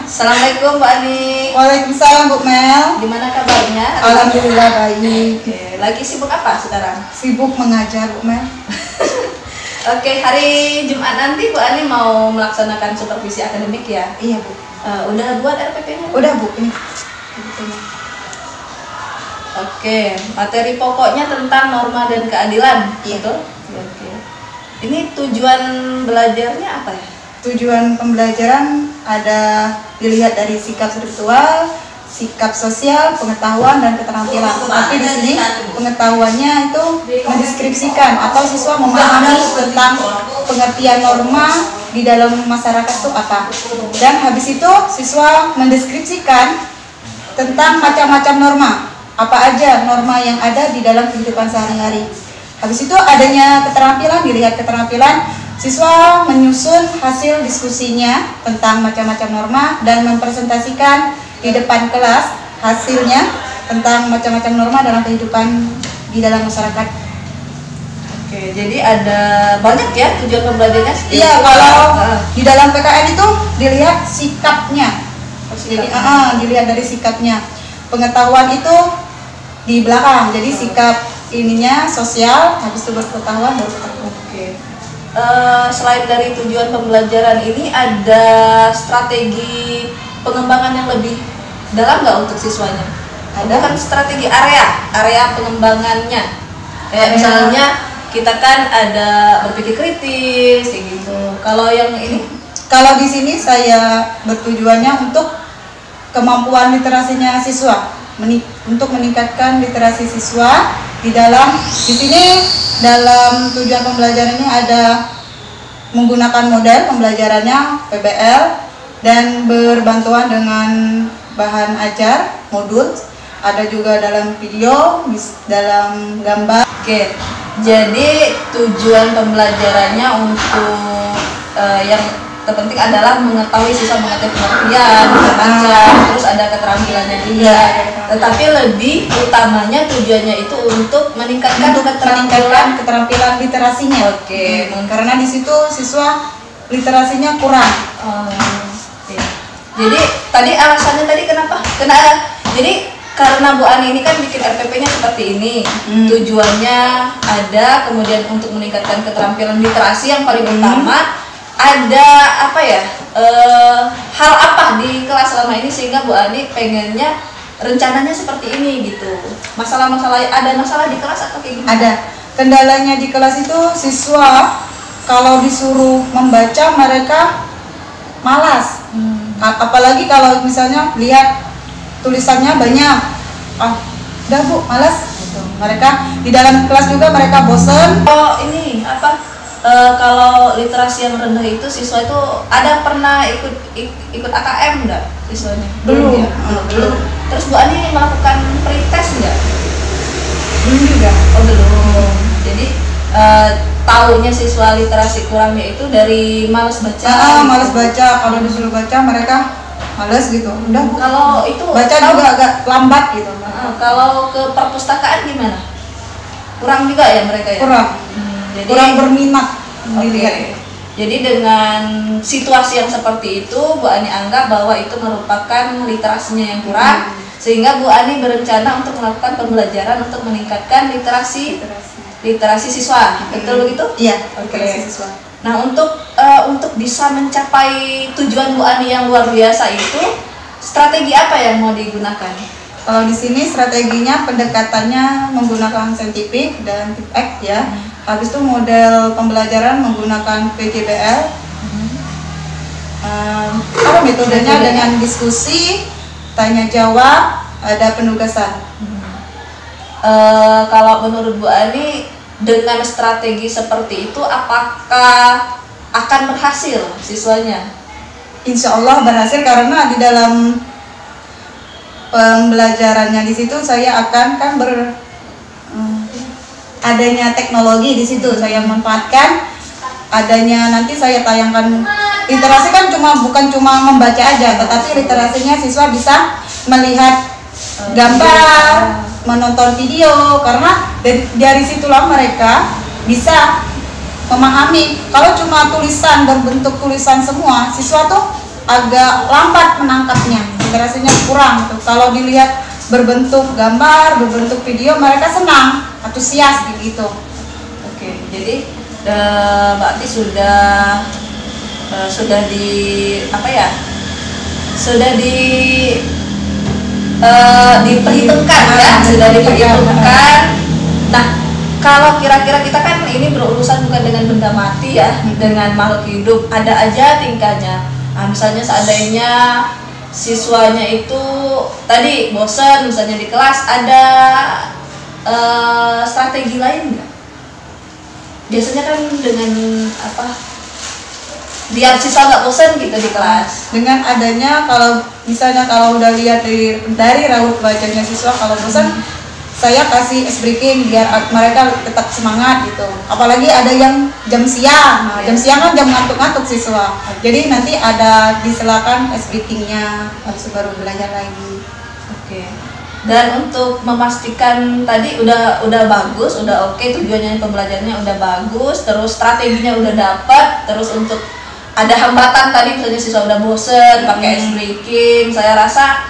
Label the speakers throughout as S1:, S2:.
S1: Assalamualaikum Mbak Ani.
S2: Waalaikumsalam Bu Mel.
S1: Gimana kabarnya?
S2: Alhamdulillah baik.
S1: Oke, lagi sibuk apa sekarang?
S2: Sibuk mengajar Bu Mel.
S1: Oke, hari Jumat nanti Bu Ani mau melaksanakan supervisi akademik ya?
S2: Iya Bu.
S1: Udah buat RPP-nya?
S2: Udah Bu, ini.
S1: Oke, materi pokoknya tentang norma dan keadilan.
S2: Iya.
S1: Betul? Oke. Ini tujuan belajarnya apa ya?
S2: Tujuan pembelajaran ada dilihat dari sikap spiritual, sikap sosial, pengetahuan dan keterampilan. Tapi di sini pengetahuannya itu mendeskripsikan atau siswa memahami tentang pengertian norma di dalam masyarakat itu apa. Dan habis itu siswa mendeskripsikan tentang macam-macam norma. Apa aja norma yang ada di dalam kehidupan sehari-hari. Habis itu adanya keterampilan, dilihat keterampilan, siswa menyusun hasil diskusinya tentang macam-macam norma dan mempresentasikan di depan kelas hasilnya tentang macam-macam norma dalam kehidupan di dalam masyarakat.
S1: Oke, jadi ada banyak ya tujuan pembelajarannya?
S2: Iya, kalau di dalam PKN itu dilihat sikapnya. Jadi dilihat dari sikapnya. Pengetahuan itu di belakang, jadi sikap ininya sosial, habis itu berpengetahuan baru pengetahuan.
S1: Oke. Selain dari tujuan pembelajaran ini, ada strategi pengembangan yang lebih dalam nggak untuk siswanya?
S2: Ada.
S1: Bukan strategi, area pengembangannya. Kayak misalnya kita kan ada berpikir kritis, kayak gitu. Kalau yang ini?
S2: Kalau di sini saya bertujuannya untuk kemampuan literasinya siswa, untuk meningkatkan literasi siswa di sini dalam tujuan pembelajaran ini ada menggunakan model pembelajarannya PBL dan berbantuan dengan bahan ajar modul, ada juga dalam video, dalam gambar.
S1: Oke, jadi tujuan pembelajarannya untuk yang terpenting adalah mengetahui siswa mengerti pengertian, membaca, terus ada keterampilannya juga. Tetapi lebih utamanya tujuannya itu untuk meningkatkan
S2: keterampilan literasinya.
S1: Oke.
S2: Karena di situ siswa literasinya kurang.
S1: Oke. Jadi tadi alasannya kenapa? Jadi karena Bu Ani ini kan bikin RPP-nya seperti ini. Tujuannya ada, kemudian untuk meningkatkan keterampilan literasi yang paling utama. Ada apa ya, hal apa di kelas selama ini sehingga Bu Ani pengennya rencananya seperti ini gitu? Ada masalah di kelas atau kayak gimana?
S2: Ada. Kendalanya di kelas itu siswa kalau disuruh membaca mereka malas. Apalagi kalau misalnya lihat tulisannya banyak, udah Bu, malas. Gitu. Mereka di dalam kelas juga mereka bosan.
S1: Oh ini apa? Kalau literasi yang rendah itu siswa itu ada pernah ikut AKM enggak siswanya?
S2: Belum.
S1: Ya? Belum. Terus Bu Ani melakukan pretest enggak?
S2: Belum juga.
S1: Oh belum. Jadi taunya siswa literasi kurangnya itu dari malas baca.
S2: Malas baca. Kalau disuruh baca mereka malas gitu. Udah Bu.
S1: Kalau itu
S2: baca juga agak lambat gitu.
S1: Kalau ke perpustakaan gimana? Kurang juga ya mereka ya?
S2: Kurang.
S1: Jadi,
S2: kurang berminat dilihat.
S1: Jadi dengan situasi yang seperti itu, Bu Ani anggap bahwa itu merupakan literasinya yang kurang, sehingga Bu Ani berencana untuk melakukan pembelajaran untuk meningkatkan literasi siswa. Betul begitu?
S2: Iya.
S1: Literasi siswa. Nah untuk bisa mencapai tujuan Bu Ani yang luar biasa itu, strategi apa yang mau digunakan?
S2: Kalau di sini strateginya pendekatannya menggunakan saintifik dan TIPX ya. Habis itu model pembelajaran menggunakan PJBL. Metodenya dengan diskusi, tanya jawab, ada penugasan.
S1: Kalau menurut Bu Ani dengan strategi seperti itu apakah akan berhasil siswanya?
S2: Insya Allah berhasil karena di dalam pembelajarannya di situ saya akan adanya teknologi di situ saya manfaatkan, adanya nanti saya tayangkan literasi kan bukan cuma membaca aja, tetapi literasinya siswa bisa melihat gambar, menonton video, karena dari situlah mereka bisa memahami. Kalau cuma tulisan berbentuk tulisan semua, siswa tuh agak lambat menangkapnya, literasinya kurang gitu. Kalau dilihat berbentuk gambar, berbentuk video, mereka senang, antusias gitu.
S1: Oke, jadi berarti sudah di apa ya? Sudah diperhitungkan ya, sudah diperhitungkan. Nah, kalau kira-kira kita kan ini berurusan bukan dengan benda mati ya, dengan makhluk hidup, ada aja tingkahnya. Nah, misalnya seandainya siswanya itu tadi bosan misalnya di kelas, ada strategi lain nggak? Biasanya kan dengan apa? Biar siswa nggak bosan gitu di kelas.
S2: Dengan adanya kalau misalnya kalau udah lihat dari raut wajahnya siswa kalau bosan, saya kasih ice breaking biar mereka tetap semangat gitu. Apalagi ada yang jam siang, jam siang kan jam ngantuk-ngantuk siswa. Jadi nanti ada disilakan ice breakingnya, habis baru belajar lagi.
S1: Oke. Dan untuk memastikan tadi udah bagus, udah oke, tujuannya pembelajarannya udah bagus, terus strateginya udah dapat, terus untuk ada hambatan tadi misalnya siswa udah bosen pakai ice breaking, saya rasa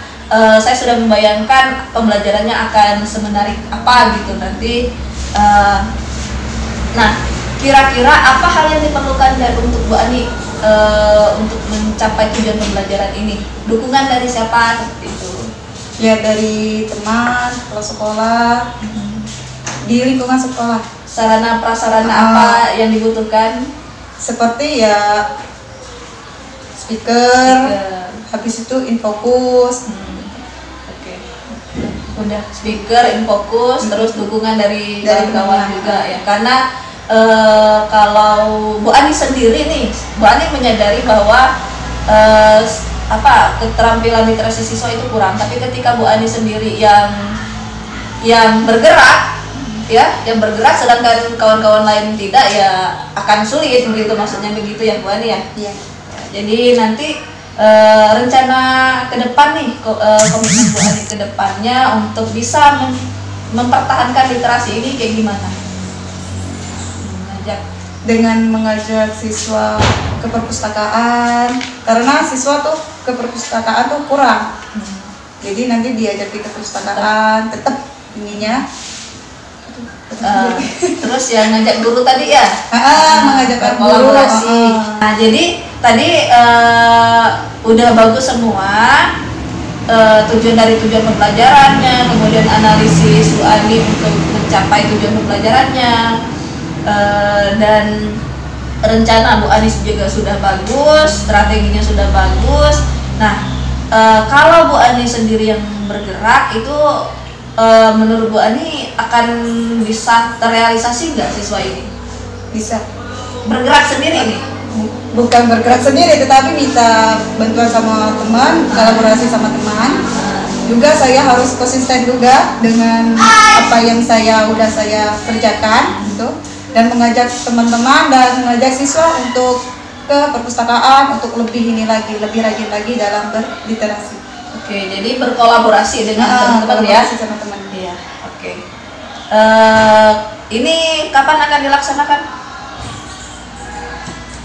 S1: saya sudah membayangkan pembelajarannya akan semenarik apa gitu nanti. Nah, kira-kira apa hal yang diperlukan untuk Bu Ani untuk mencapai tujuan pembelajaran ini? Dukungan dari siapa seperti itu?
S2: Ya dari teman, kalau sekolah, di lingkungan sekolah.
S1: Sarana prasarana apa yang dibutuhkan?
S2: Seperti ya speaker. Habis itu infokus.
S1: Oke. Udah speaker, infokus, terus dukungan dari kawan-kawan juga ya. Karena kalau Bu Ani sendiri nih, Bu Ani menyadari bahwa keterampilan literasi siswa itu kurang. Tapi ketika Bu Ani sendiri yang bergerak ya, yang bergerak sedangkan kawan-kawan lain tidak, ya akan sulit begitu, maksudnya begitu ya Bu Ani ya.
S2: Iya.
S1: Jadi nanti rencana ke depan nih, komitmen Bu Ani ke depannya untuk bisa mempertahankan literasi ini kayak gimana?
S2: Dengan mengajak siswa ke perpustakaan, karena siswa tuh ke perpustakaan tuh kurang. Jadi nanti diajak ke perpustakaan, tetap ininya.
S1: Terus yang ngajak guru tadi ya?
S2: Mengajak
S1: kolaborasi. Nah, jadi tadi udah bagus semua, tujuan pembelajarannya, kemudian analisis Bu Ani untuk mencapai tujuan pembelajarannya, dan rencana Bu Ani juga sudah bagus, strateginya sudah bagus. Nah, kalau Bu Ani sendiri yang bergerak itu, menurut Bu Ani akan bisa terrealisasi nggak siswa ini?
S2: Bisa.
S1: Bergerak sendiri nih?
S2: Bukan bergerak sendiri, tetapi minta bantuan sama teman, kolaborasi sama teman. Juga saya harus konsisten juga dengan apa yang saya kerjakan gitu, dan mengajak teman-teman dan mengajak siswa untuk ke perpustakaan untuk lebih rajin lagi dalam berliterasi.
S1: Oke, jadi berkolaborasi dengan teman-teman ya?
S2: Sama teman.
S1: Iya, oke. Ini kapan akan dilaksanakan?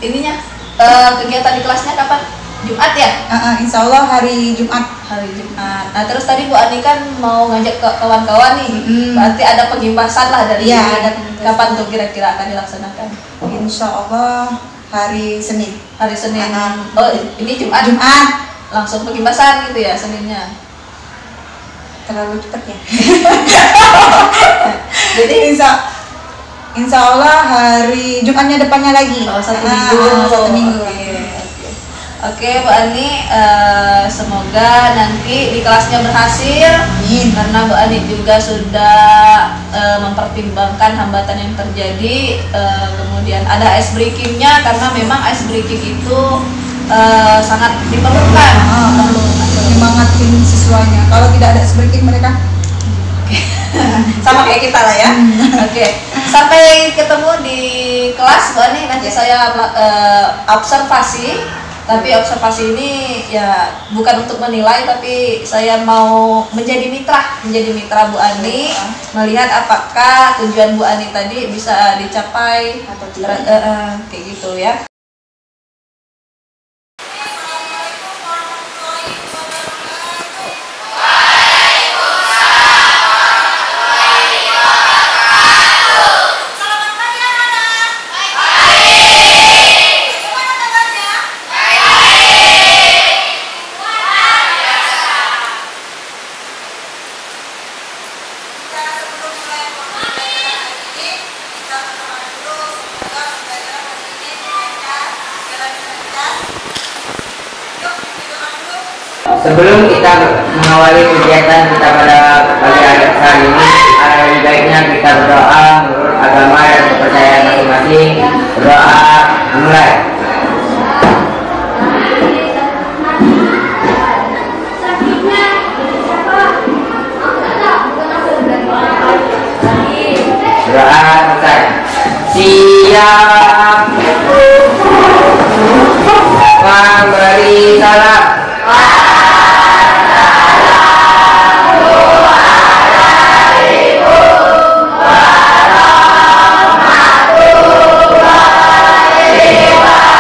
S1: Ininya, kegiatan di kelasnya kapan? Jumat ya?
S2: Insya Allah hari Jumat.
S1: Hari Jumat. Nah, terus tadi Bu Ani kan mau ngajak ke kawan-kawan nih, berarti ada pengimbasan lah dari kapan tuh kira-kira akan dilaksanakan?
S2: Insya Allah hari Senin.
S1: Hari Senin. Oh, ini Jumat. Langsung pengimbasan gitu ya Seninnya?
S2: Terlalu cepat ya.
S1: Jadi
S2: Insya Allah hari Jumatnya depannya lagi.
S1: Satu minggu. Oke, Bu Ani, semoga nanti di kelasnya berhasil. Karena Bu Ani juga sudah mempertimbangkan hambatan yang terjadi. Kemudian ada ice breakingnya, karena memang ice breaking itu sangat diperlukan.
S2: Semangatin siswanya. Kalau tidak ada ice breaking mereka
S1: sama kayak kita lah ya. Oke. Sampai ketemu di kelas Bu Ani, nanti saya observasi. Tapi observasi ini ya bukan untuk menilai, tapi saya mau menjadi mitra Bu Ani, melihat apakah tujuan Bu Ani tadi bisa dicapai atau tidak, kayak gitu ya.
S3: Sebelum kita mengawali kegiatan kita pada pagi hari ini, lebih baiknya kita berdoa menurut agama dan kepercayaan masing-masing. Berdoa mulai. Doa selesai. Siap. Memberi salam. Terima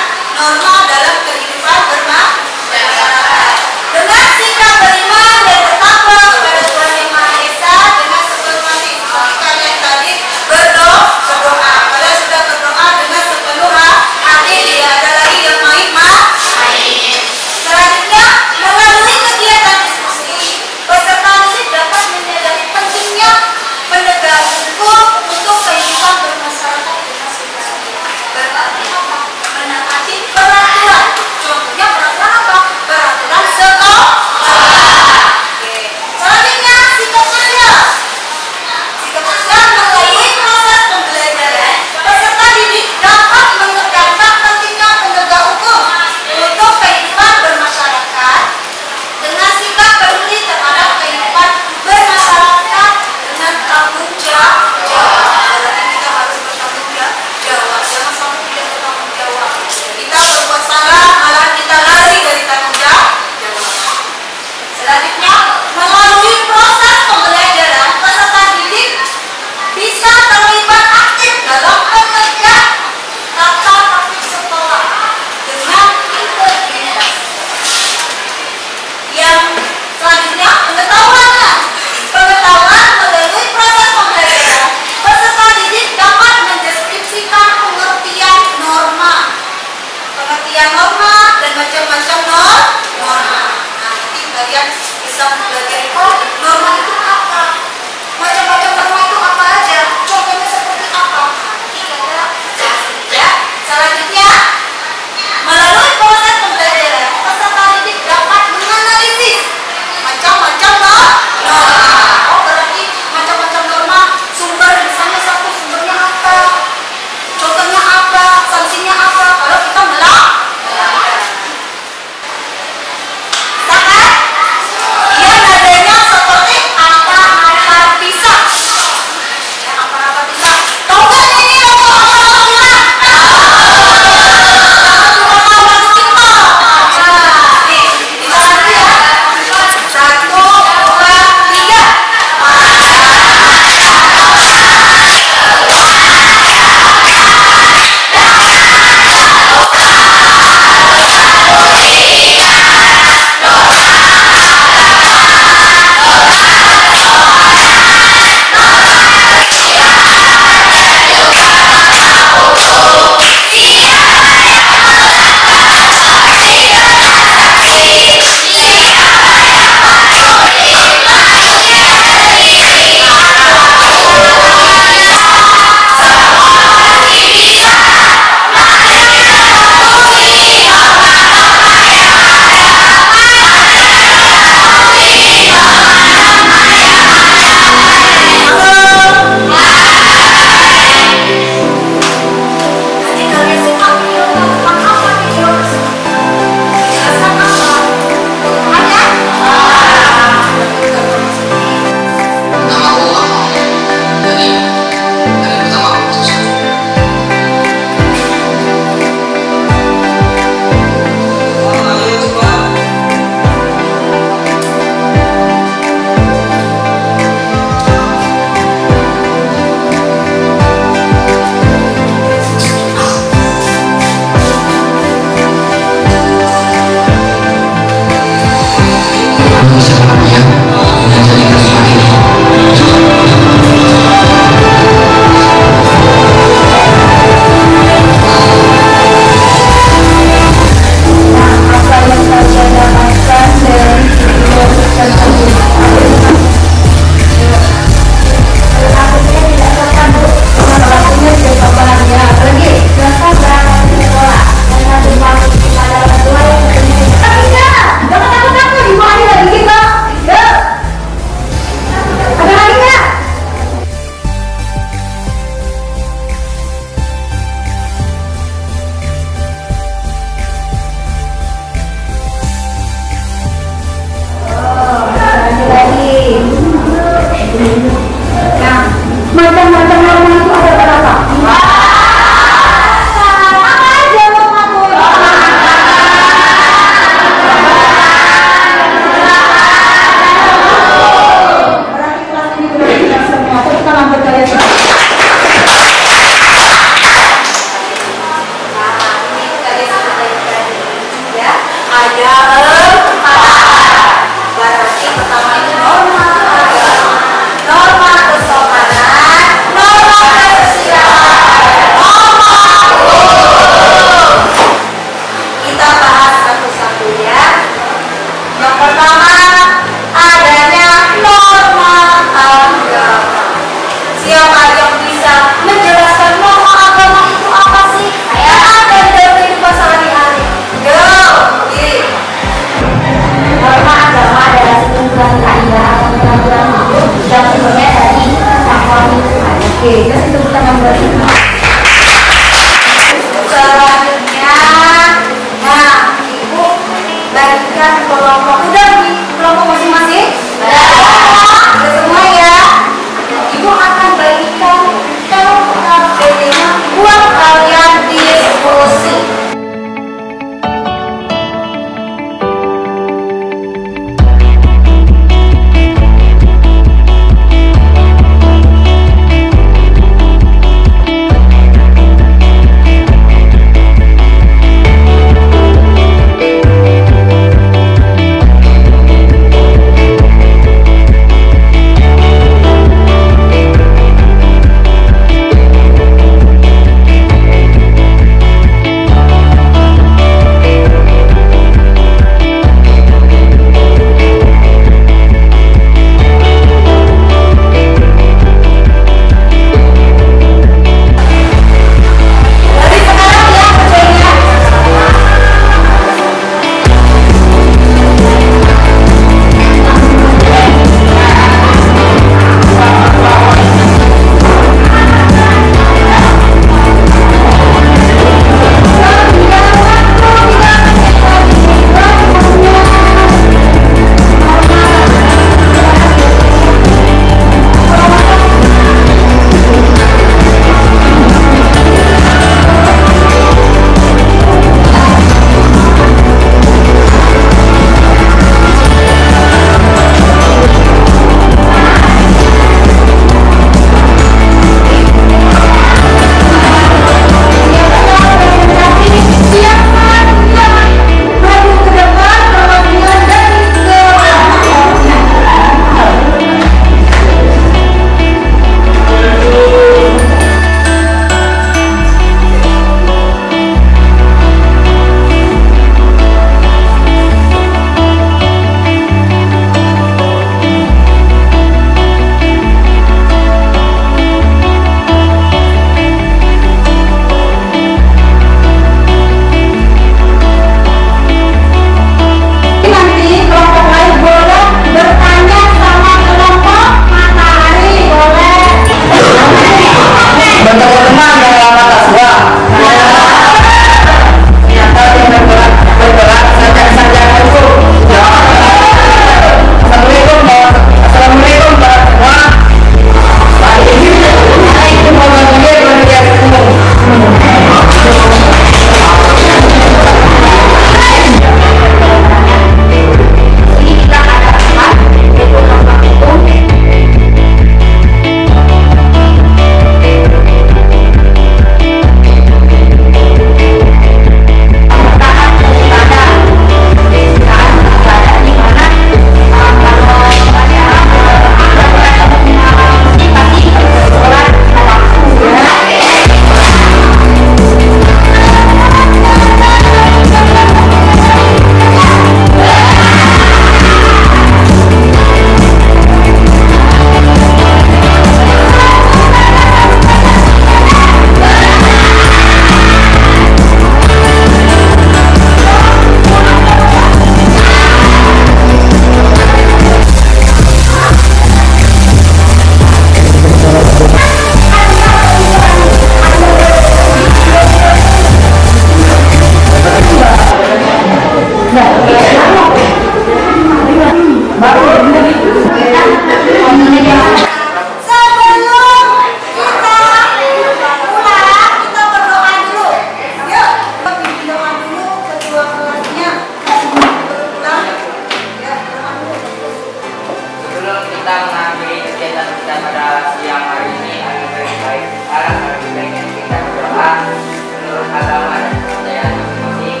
S3: kita mengakhiri kegiatan kita pada siang hari ini, lebih baiknya kita berdoa menurut agama dan kepercayaan masing-masing.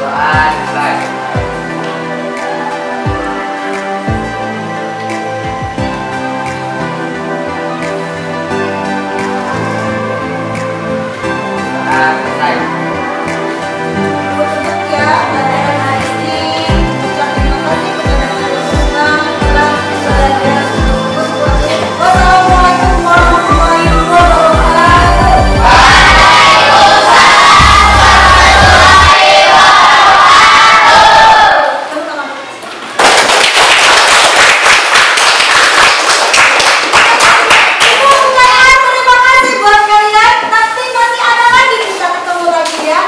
S3: Doa dimulai. Selesai.
S2: Wassalamualaikum warahmatullahi wabarakatuh. Terima kasih buat kalian. Nanti masih ada lagi, kita ketemu lagi ya.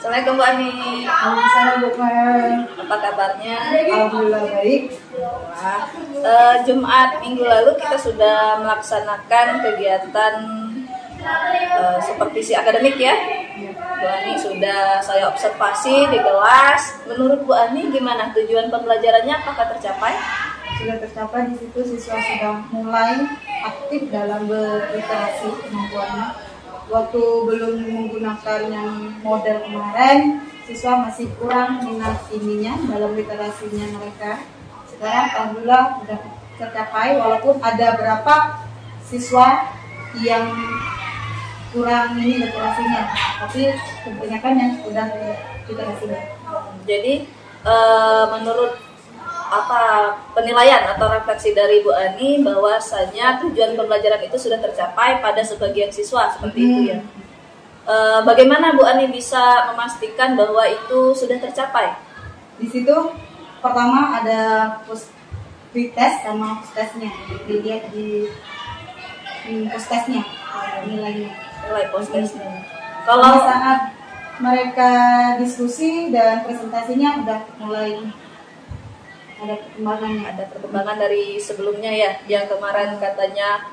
S1: Assalamualaikum Bu Ani.
S2: Waalaikumsalam Bu Mel.
S1: Apa kabarnya?
S2: Alhamdulillah baik.
S1: Jumat minggu lalu kita sudah melaksanakan kegiatan supervisi akademik ya. Bu Ani sudah saya observasi di kelas. Menurut Bu Ani gimana tujuan pembelajarannya, apakah tercapai?
S2: Sudah tercapai. Di situ siswa sudah mulai aktif dalam berliterasi kemampuannya. Waktu belum menggunakan yang model kemarin, siswa masih kurang minat ininya dalam literasinya mereka. Sekarang alhamdulillah sudah tercapai, walaupun ada berapa siswa yang kurang ini literasinya, tapi kebanyakan yang sudah literasinya.
S1: Jadi menurut penilaian atau refleksi dari Bu Ani bahwasanya tujuan pembelajaran itu sudah tercapai pada sebagian siswa seperti itu ya. Bagaimana Bu Ani bisa memastikan bahwa itu sudah tercapai?
S2: Di situ pertama ada pretest sama post-testnya, dilihat di post-testnya nilainya.
S1: Nilai post-testnya.
S2: Kalau
S1: Kalau
S2: saat mereka diskusi dan presentasinya udah mulai ada perkembangannya.
S1: ada perkembangan dari sebelumnya ya, yang kemarin katanya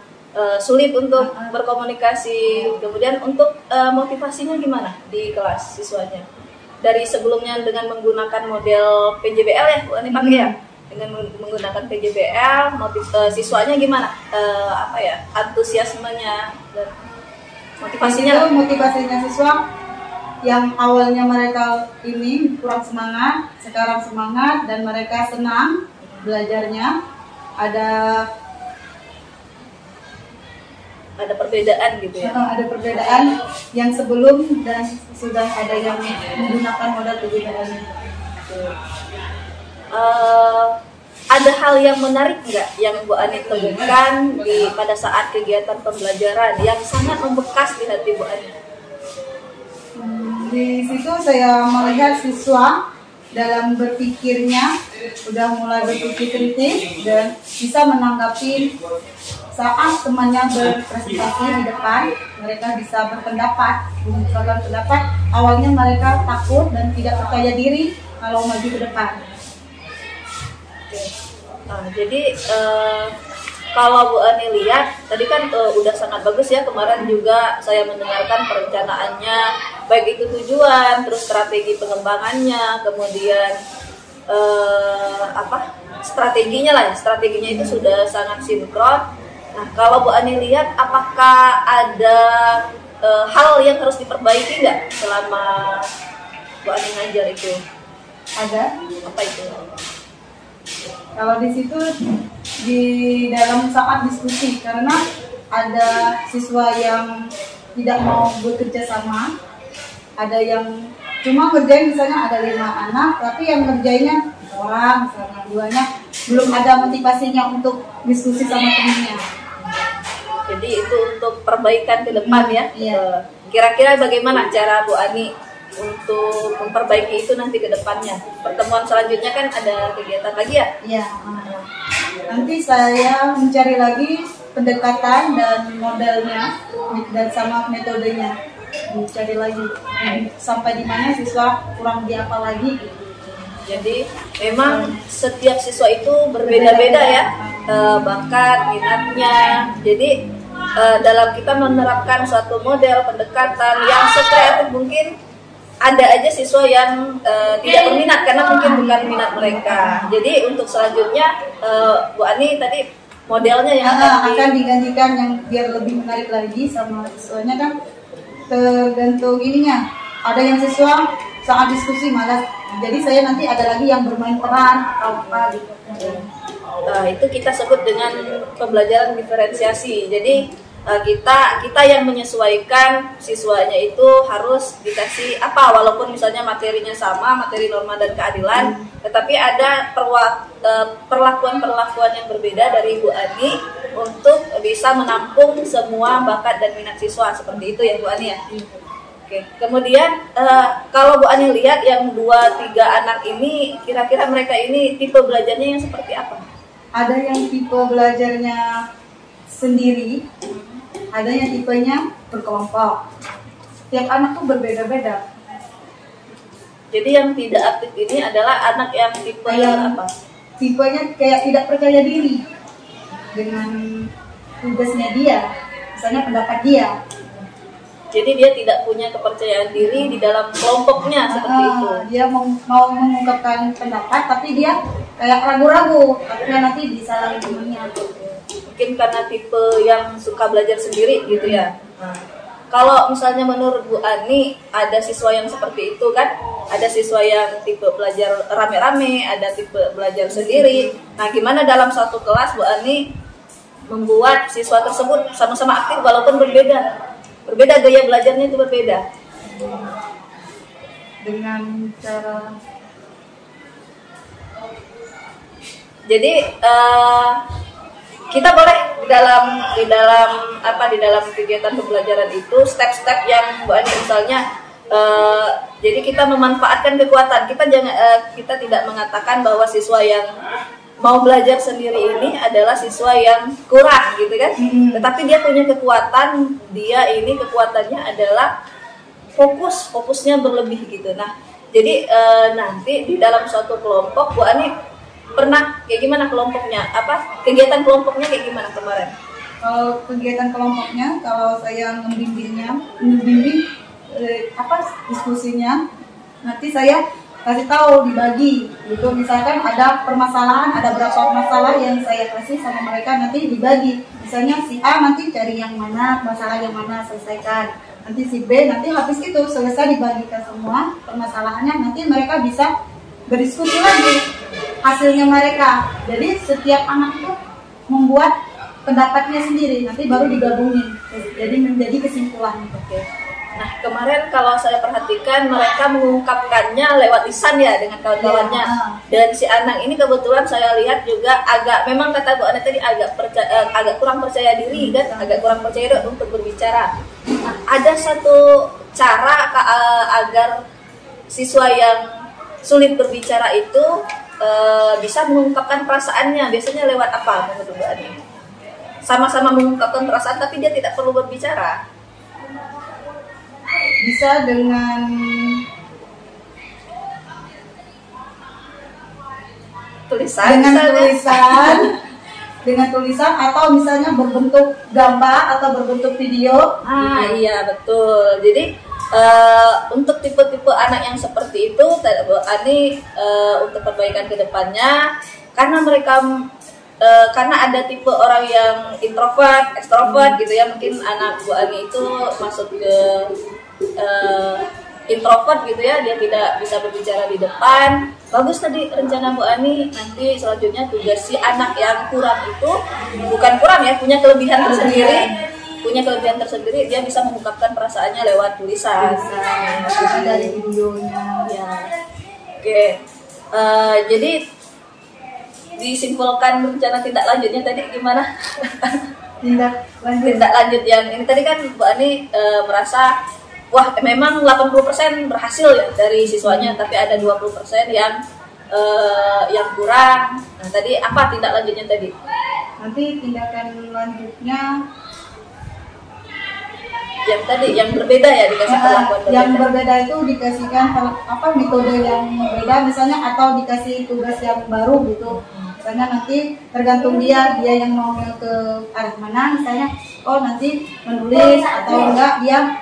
S1: sulit untuk berkomunikasi. Kemudian untuk motivasinya gimana di kelas siswanya? Dari sebelumnya dengan menggunakan model PJBL ya, Bu Ani pakai ya? Dengan menggunakan PJBL, siswanya gimana? Antusiasmenya dan motivasinya?
S2: Motivasinya siswa yang awalnya mereka ini kurang semangat, sekarang semangat dan mereka senang belajarnya.
S1: Ada perbedaan gitu ya?
S2: Ada perbedaan yang sebelum dan sudah ada yang menggunakan modal PJBL.
S1: Ada hal yang menarik nggak yang Bu Ani temukan pada saat kegiatan pembelajaran yang sangat membekas di hati Bu Ani?
S2: Di situ saya melihat siswa dalam berpikirnya sudah mulai berpikir kritis dan bisa menanggapi saat temannya berpresentasi di depan. Mereka bisa berpendapat, mengungkapkan pendapat. Awalnya mereka takut dan tidak percaya diri kalau maju ke depan.
S1: Jadi kalau Bu Ani lihat tadi kan udah sangat bagus ya, kemarin juga saya mendengarkan perencanaannya, baik itu tujuan, terus strategi pengembangannya, kemudian strateginya itu sudah sangat sinkron. Nah kalau Bu Ani lihat, apakah ada hal yang harus diperbaiki nggak selama Bu Ani ngajar itu?
S2: Ada.
S1: Apa itu?
S2: Kalau di situ di dalam saat diskusi, karena ada siswa yang tidak mau bekerja sama, ada yang cuma ngerjain, misalnya ada 5 anak, tapi yang ngerjainnya orang, misalnya 2-nya belum ada motivasinya untuk diskusi sama temennya.
S1: Jadi itu untuk perbaikan ke depan ya.
S2: Iya.
S1: Kira-kira bagaimana cara Bu Ani untuk memperbaiki itu nanti ke depannya? Pertemuan selanjutnya kan ada kegiatan lagi ya?
S2: Iya. Nanti saya mencari lagi pendekatan dan modelnya dan sama metodenya, mencari lagi sampai di mana siswa kurang dihafal lagi.
S1: Jadi memang setiap siswa itu berbeda-beda ya, bakat, minatnya. Jadi dalam kita menerapkan suatu model pendekatan yang sekreatif mungkin, ada aja siswa yang tidak berminat karena mungkin bukan minat mereka. Jadi untuk selanjutnya Bu Ani tadi modelnya yang
S2: akan digantikan yang biar lebih menarik lagi sama siswanya kan tergantung ininya. Ada yang siswa sangat diskusi malas, jadi saya nanti ada lagi yang bermain peran atau apa gitu.
S1: Nah, itu kita sebut dengan pembelajaran diferensiasi. Jadi kita yang menyesuaikan siswanya itu harus dikasih apa, walaupun misalnya materinya sama, materi norma dan keadilan, tetapi ada perlakuan-perlakuan yang berbeda dari Bu Ani untuk bisa menampung semua bakat dan minat siswa, seperti itu ya Bu Ani ya. Oke. Kemudian kalau Bu Ani lihat yang 2-3 anak ini, kira-kira mereka ini tipe belajarnya yang seperti apa?
S2: Ada yang tipe belajarnya sendiri, ada yang tipenya berkelompok. Tiap anak tuh berbeda-beda.
S1: Jadi yang tidak aktif ini adalah anak yang tipe yang apa?
S2: Tipenya kayak tidak percaya diri dengan tugasnya dia, misalnya pendapat dia.
S1: Jadi dia tidak punya kepercayaan diri di dalam kelompoknya seperti itu.
S2: Dia mau mengungkapkan pendapat, tapi dia kayak ragu-ragu, takutnya nanti disalahin temennya.
S1: Mungkin karena tipe yang suka belajar sendiri gitu ya. Kalau misalnya menurut Bu Ani ada siswa yang seperti itu kan, ada siswa yang tipe belajar rame-rame, ada tipe belajar sendiri. Nah, gimana dalam satu kelas Bu Ani membuat siswa tersebut sama-sama aktif walaupun berbeda gaya belajarnya itu berbeda?
S2: Dengan cara,
S1: jadi kita boleh di dalam kegiatan pembelajaran itu step-step yang Bu Ani misalnya jadi kita memanfaatkan kekuatan kita tidak mengatakan bahwa siswa yang mau belajar sendiri ini adalah siswa yang kurang gitu kan, tetapi dia punya kekuatan, kekuatannya adalah fokusnya berlebih gitu. Nah, jadi nanti di dalam suatu kelompok Bu Ani pernah kayak gimana kelompoknya? Kegiatan kelompoknya kayak gimana kemarin?
S2: Kalau kegiatan kelompoknya, kalau saya membimbing diskusinya, nanti saya kasih tahu dibagi gitu. Misalkan ada permasalahan, ada berapa masalah yang saya kasih sama mereka, nanti dibagi. Misalnya si A nanti cari yang mana, masalah yang mana selesaikan. Nanti si B nanti habis itu selesai dibagikan semua permasalahannya, nanti mereka bisa berdiskusi lagi hasilnya mereka. Jadi setiap anak itu membuat pendapatnya sendiri, nanti baru digabungin. Jadi menjadi kesimpulan.
S1: Oke. Nah, kemarin kalau saya perhatikan mereka mengungkapkannya lewat lisan ya dengan kawan-kawannya. Dan si anak ini kebetulan saya lihat juga memang kata Bu Ana tadi agak kurang percaya diri kan, agak kurang percaya diri untuk berbicara. Nah, ada satu cara agar siswa yang sulit berbicara itu bisa mengungkapkan perasaannya. Biasanya lewat apa menurut Bu Ana? Sama-sama mengungkapkan perasaan tapi dia tidak perlu berbicara.
S2: Bisa dengan tulisan atau misalnya berbentuk gambar atau berbentuk video.
S1: Iya betul. Jadi untuk tipe-tipe anak yang seperti itu Bu Ani untuk perbaikan kedepannya, karena mereka karena ada tipe orang yang introvert, ekstrovert gitu ya, mungkin anak Bu Ani itu masuk ke introvert gitu ya, dia tidak bisa berbicara di depan. Bagus tadi rencana Bu Ani, nanti selanjutnya tugas si anak yang kurang itu, bukan kurang ya, punya kelebihan tersendiri, dia bisa mengungkapkan perasaannya lewat tulisan
S2: dari videonya
S1: ya. Oke. Jadi disimpulkan rencana tindak lanjutnya tadi gimana?
S2: Tindak
S1: lanjut yang ini tadi kan Bu Ani merasa wah memang 80% berhasil ya dari siswanya, tapi ada 20% yang kurang. Nah, tadi apa tindak lanjutnya tadi?
S2: Nanti tindakan lanjutnya
S1: yang tadi yang berbeda ya, dikasih perlakuan berbeda.
S2: Yang berbeda itu dikasihkan metode yang berbeda misalnya, atau dikasih tugas yang baru gitu. Misalnya nanti tergantung dia yang mau ke arah mana, misalnya nanti menulis atau enggak dia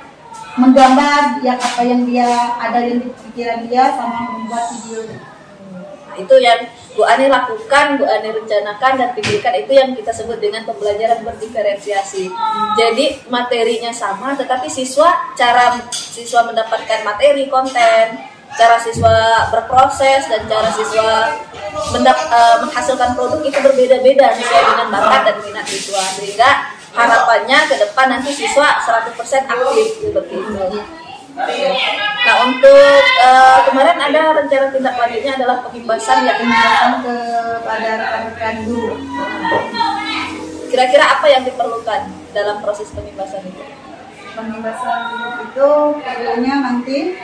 S2: menggambar yang apa yang dia ada yang di pikiran dia sama membuat video.
S1: Nah, itu yang Bu Ani lakukan, Bu Ani rencanakan dan pikirkan, itu yang kita sebut dengan pembelajaran berdiferensiasi. Jadi materinya sama, tetapi cara siswa mendapatkan materi, konten, cara siswa berproses, dan cara siswa menghasilkan produk itu berbeda-beda sesuai dengan bakat dan minat siswa. Sehingga harapannya ke depan nanti siswa 100% aktif seperti itu. Nah, untuk kemarin ada rencana tindak lanjutnya adalah pembebasan ya.
S2: Pembebasan kepada rekan-rekan dulu.
S1: Kira-kira apa yang diperlukan dalam proses pembebasan itu?
S2: Pembebasan dulu itu perlunya nanti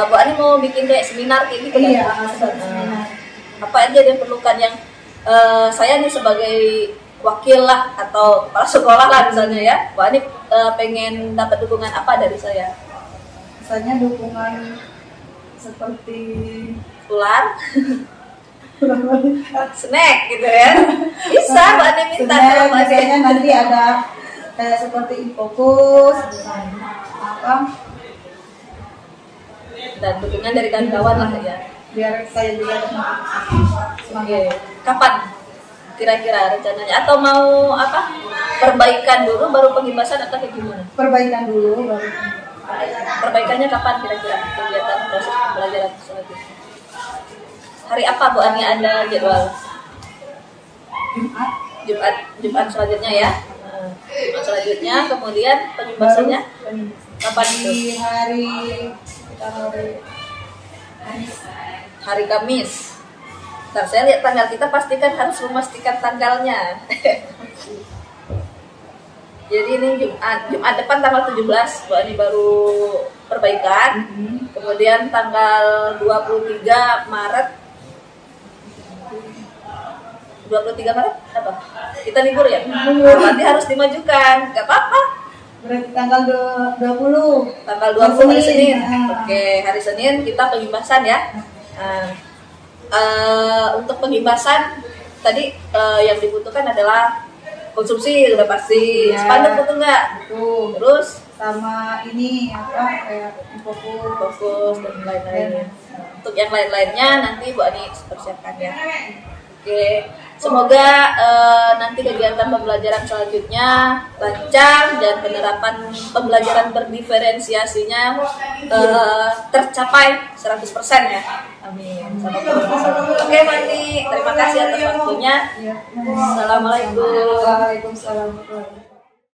S1: Bu Ani mau bikin kayak seminar kayak gitu
S2: iya,
S1: kan?
S2: seminar.
S1: Apa aja yang diperlukan yang saya nih sebagai wakil lah atau kepala sekolah lah misalnya ya, Bu Ani pengen dapat dukungan apa dari saya?
S2: Misalnya dukungan seperti
S1: Ular, snack gitu ya, bisa Bu Ani minta
S2: sebenarnya
S1: kalau Bu Ani.
S2: misalnya nanti ada kayak seperti infokus apa
S1: Dan dukungan dari kawan-kawan lah ya.
S2: biar saya juga
S1: Oke. Kapan kira-kira rencananya? Atau mau apa? Perbaikan dulu baru pembebasan atau kayak gimana?
S2: perbaikan dulu baru
S1: Perbaikannya kapan kira-kira kegiatan proses pembelajaran selanjutnya? Hari apa Bu Ani ada jadwal? Jumat selanjutnya ya. Jumat selanjutnya, kemudian pembebasannya kapan itu?
S2: di hari
S1: Hari Kamis. Ntar saya lihat tanggal, kita pastikan harus memastikan tanggalnya. Jadi ini Jumat depan tanggal 17 Bu Ani baru perbaikan. Kemudian tanggal 23 Maret apa? Kita libur ya? Berarti harus dimajukan. Gak apa-apa.
S2: berarti tanggal 20
S1: Tanggal 20 hari Senin.
S2: Ah.
S1: Oke, hari Senin kita pembebasan ya. Nah, untuk pembebasan tadi yang dibutuhkan adalah konsumsi udah pasti.
S2: Iya.
S1: Spanduk butuh nggak?
S2: Tuh.
S1: Terus
S2: sama ini apa kayak infokus
S1: fokus dan lain-lainnya. Untuk yang lain-lainnya nanti Bu Ani persiapkan ya. Oke, semoga nanti kegiatan pembelajaran selanjutnya lancar dan penerapan pembelajaran berdiferensiasinya tercapai 100% ya. Amin. Oke, Mani, terima kasih atas waktunya.
S2: ya.
S1: Assalamualaikum.
S2: Waalaikumsalam.